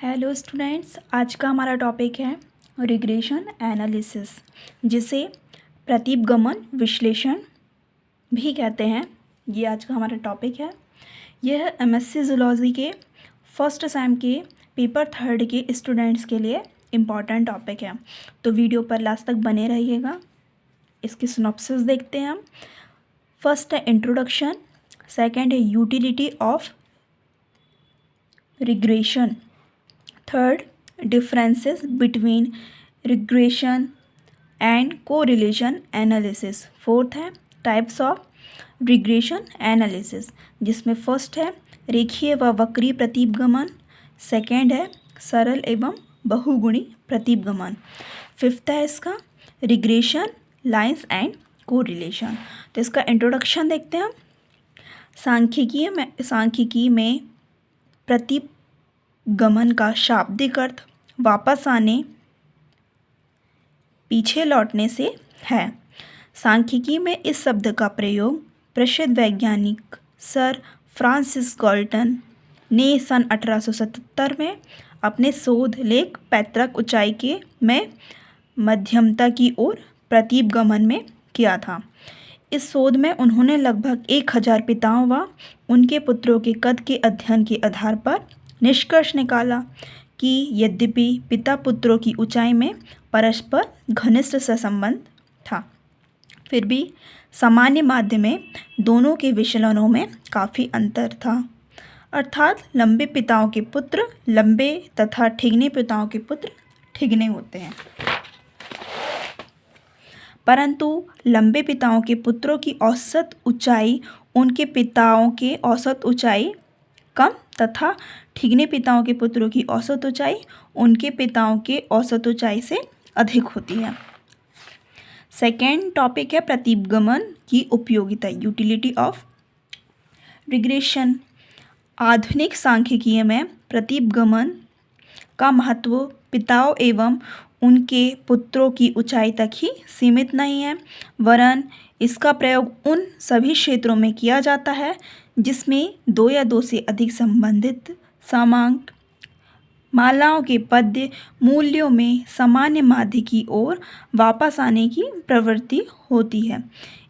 Hello students, आज का हमारा टॉपिक है रिग्रेशन एनालिसिस, जिसे प्रतिगमन विश्लेषण भी कहते हैं। ये आज का हमारा टॉपिक है। यह एमएससी जूलॉजी के फर्स्ट सेम के पेपर थर्ड के स्टूडेंट्स के लिए इम्पॉर्टेंट टॉपिक है, तो वीडियो पर लास्ट तक बने रहिएगा। इसकी सिनॉप्सिस देखते हैं हम। फर्स्ट है इंट्रोडक्शन, सेकंड है utility of regression, third differences between regression and correlation analysis, fourth है types of regression analysis, जिसमें फर्स्ट है रेखीय व वक्रीय प्रतिगमन, सेकेंड है सरल एवं बहुगुणी प्रतिगमन, फिफ्थ है इसका रिग्रेशन लाइंस एंड कोरिलेशन। तो इसका इंट्रोडक्शन देखते हैं हम। सांख्यिकी में प्रतिगमन का शाब्दिक अर्थ वापस आने, पीछे लौटने से है। सांख्यिकी में इस शब्द का प्रयोग प्रसिद्ध वैज्ञानिक सर फ्रांसिस गाल्टन ने सन 1877 में अपने शोध लेख पैतृक ऊंचाई में मध्यमता की ओर प्रतिगमन में किया था। इस शोध में उन्होंने लगभग 1000 पिताओं व उनके पुत्रों के कद के अध्ययन के आधार पर निष्कर्ष निकाला कि यद्यपि पिता पुत्रों की ऊंचाई में परस्पर घनिष्ठ सहसंबंध था, फिर भी सामान्य माध्य में दोनों के विचलनों में काफ़ी अंतर था। अर्थात लंबे पिताओं के पुत्र लंबे तथा ठिगने पिताओं के पुत्र ठिगने होते हैं, परंतु लंबे पिताओं के पुत्रों की औसत ऊंचाई उनके पिताओं के औसत ऊंचाई कम तथा ठिगने पिताओं के पुत्रों की औसत ऊंचाई उनके पिताओं के औसत ऊंचाई से अधिक होती है। सेकेंड टॉपिक है प्रतिगमन की उपयोगिता, यूटिलिटी ऑफ रिग्रेशन। आधुनिक सांख्यिकी में प्रतिगमन का महत्व पिताओं एवं उनके पुत्रों की ऊंचाई तक ही सीमित नहीं है, वरन इसका प्रयोग उन सभी क्षेत्रों में किया जाता है जिसमें दो या दो से अधिक संबंधित समांक मालाओं के पद्य मूल्यों में सामान्य माध्य की ओर वापस आने की प्रवृत्ति होती है।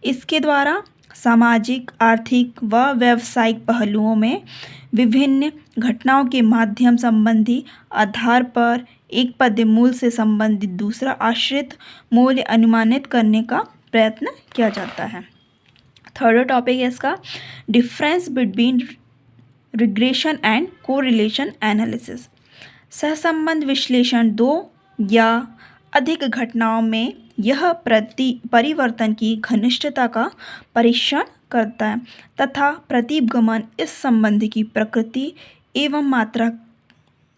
इसके द्वारा सामाजिक, आर्थिक व व्यावसायिक पहलुओं में विभिन्न घटनाओं के माध्यम संबंधी आधार पर एक पद्य मूल से संबंधित दूसरा आश्रित मूल्य अनुमानित करने का प्रयत्न किया जाता है। थर्ड टॉपिक है इसका difference between regression and correlation analysis. सहसंबंध विश्लेषण दो या अधिक घटनाओं में यह परिवर्तन की घनिष्ठता का परीक्षण करता है तथा प्रतिगमन इस संबंध की प्रकृति एवं मात्रा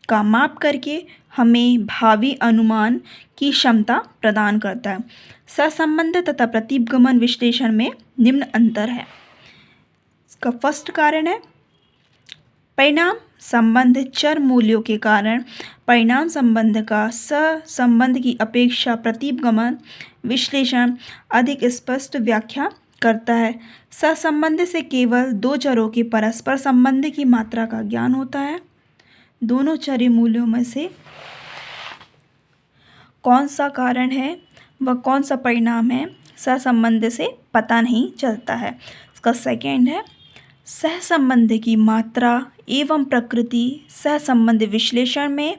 का माप करके हमें भावी अनुमान की क्षमता प्रदान करता है। सहसंबंध तथा प्रतिगमन विश्लेषण में निम्न अंतर है। इसका फर्स्ट कारण है परिणाम संबंध चर मूल्यों के कारण परिणाम संबंध का सहसंबंध की अपेक्षा प्रतिगमन विश्लेषण अधिक स्पष्ट व्याख्या करता है। सहसंबंध से केवल दो चरों के परस्पर संबंध की मात्रा का ज्ञान होता है। दोनों चर मूल्यों में से कौन सा कारण है व कौन सा परिणाम है सहसंबंध से पता नहीं चलता है। इसका सेकेंड है सहसंबंध की मात्रा एवं प्रकृति। सहसंबंध विश्लेषण में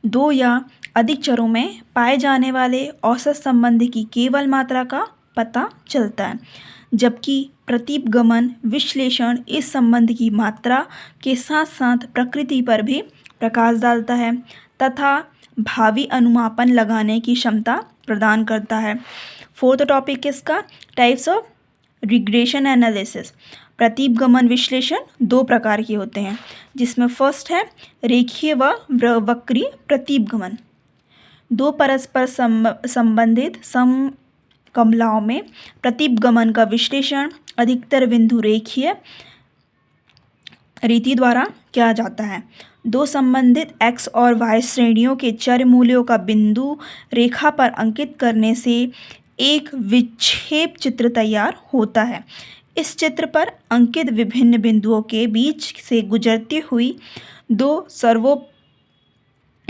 दो या अधिक चरों में पाए जाने वाले औसत संबंध की केवल मात्रा का पता चलता है, जबकि प्रतिगमन विश्लेषण इस संबंध की मात्रा के साथ साथ प्रकृति पर भी प्रकाश डालता है तथा भावी अनुमापन लगाने की क्षमता प्रदान करता है। फोर्थ टॉपिक इसका टाइप्स ऑफ रिग्रेशन एनालिसिस। प्रतिगमन विश्लेषण दो प्रकार के होते हैं, जिसमें फर्स्ट है रेखीय व वक्रीय प्रतिगमन। दो परस्पर संबंधित समकमलाओं में प्रतिगमन का विश्लेषण अधिकतर बिंदु रेखीय रीति द्वारा किया जाता है। दो संबंधित x और y श्रेणियों के चर मूल्यों का बिंदु रेखा पर अंकित करने से एक विक्षेप चित्र तैयार होता है। इस चित्र पर अंकित विभिन्न बिंदुओं के बीच से गुजरती हुई दो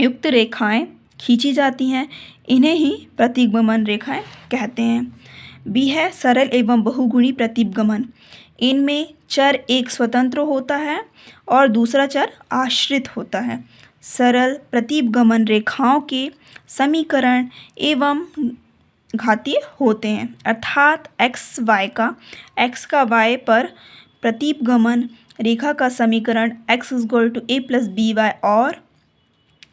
युक्त रेखाएं खींची जाती हैं, इन्हें ही प्रतिगमन रेखाएं कहते हैं। बी है सरल एवं बहुगुणी प्रतिगमन। इनमें चर एक स्वतंत्र होता है और दूसरा चर आश्रित होता है। सरल प्रतिगमन रेखाओं के समीकरण एवं घातीय होते हैं, अर्थात x का y पर प्रतिगमन रेखा का समीकरण x = a + by और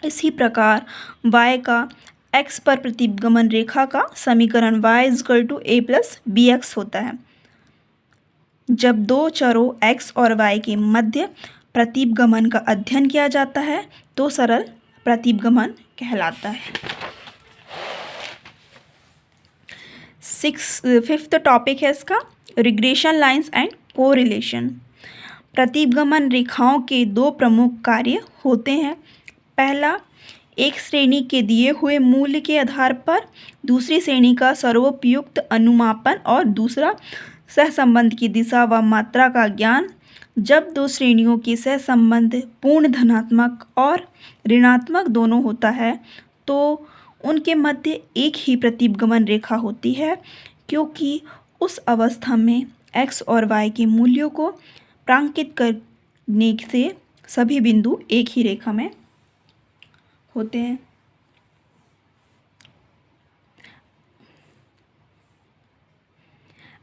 इसी प्रकार y का x पर प्रतिगमन रेखा का समीकरण y = a + bx होता है। जब दो चरों x और y के मध्य प्रतिगमन का अध्ययन किया जाता है तो सरल प्रतिगमन कहलाता है। फिफ्थ टॉपिक है इसका रिग्रेशन लाइंस एंड कोरिलेशन। प्रतिगमन रेखाओं के दो प्रमुख कार्य होते हैं। पहला, एक श्रेणी के दिए हुए मूल्य के आधार पर दूसरी श्रेणी का सर्वोपयुक्त अनुमापन और दूसरा सहसंबंध की दिशा व मात्रा का ज्ञान। जब दो श्रेणियों के सहसंबंध पूर्ण धनात्मक और ऋणात्मक दोनों होता है तो उनके मध्य एक ही प्रतिगमन रेखा होती है, क्योंकि उस अवस्था में x और y के मूल्यों को प्रांकित करने से सभी बिंदु एक ही रेखा में होते हैं।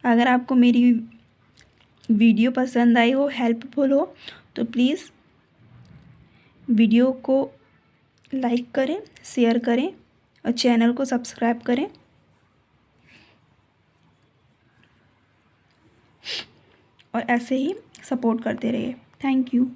अगर आपको मेरी वीडियो पसंद आई हो, हेल्पफुल हो, तो प्लीज़ वीडियो को लाइक करें, शेयर करें और चैनल को सब्सक्राइब करें और ऐसे ही सपोर्ट करते रहिए। Thank you.